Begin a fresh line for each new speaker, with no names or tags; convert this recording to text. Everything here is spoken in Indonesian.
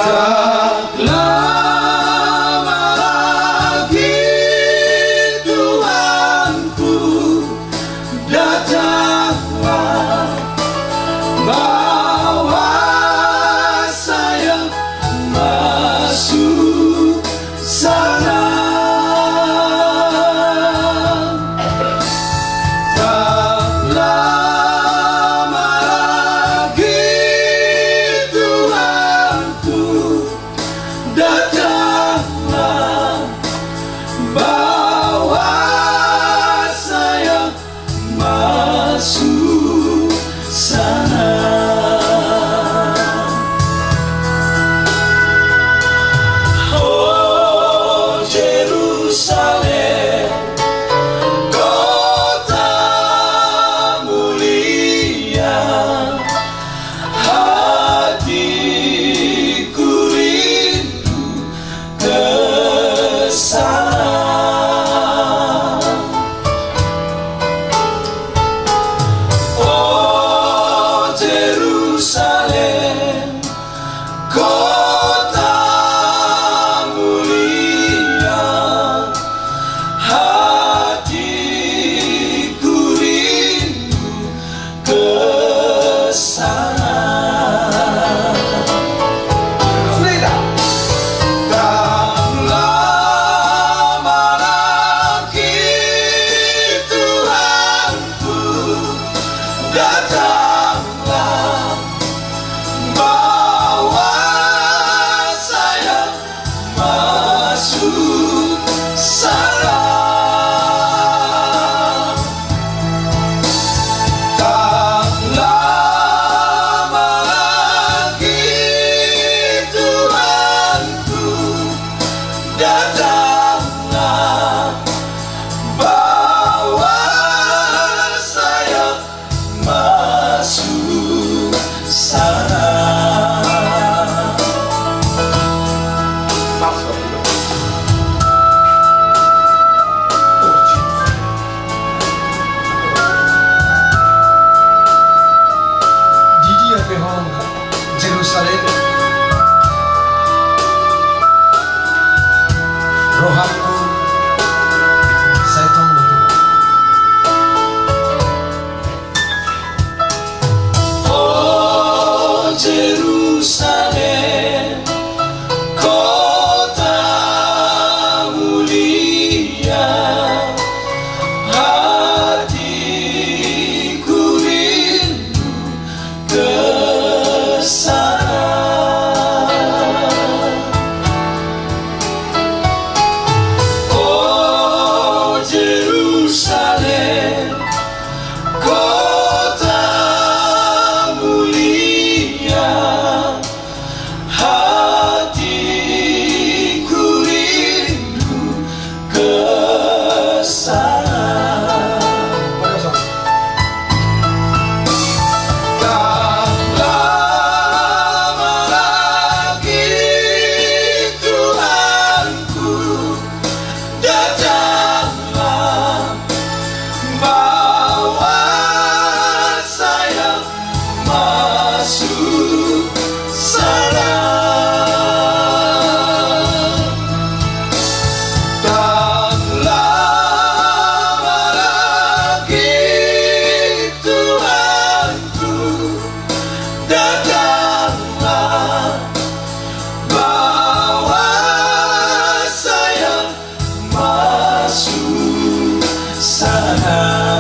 Tak lama lagi Tuhanku datanglah, bawa saya masuk sana. Tak lama lagi Tuhanku datanglah, bawa saya masuk sana. Oh Yerusalem, kota mulia, hatiku rindu ke sana. Oh Yerusalem, kota mulia, hatiku rindu ke sana. Tak lama lagi Tuhanku datanglah, bawa saya masuk sana. Tak lama lagi Tuhanku datanglah, bawa saya masuk sana.
Di dia behong Jerusalem, rohanku saya tunggu Tuhan.
Oh Yerusalem, kota mulia, hatiku rindu ke sana. Oh Yerusalem, kota mulia, hatiku rindu ke sana. Tak lama lagi Tuhanku datanglah, bawa saya masuk sana. Tak lama lagi Tuhanku datanglah, bawa saya masuk sana.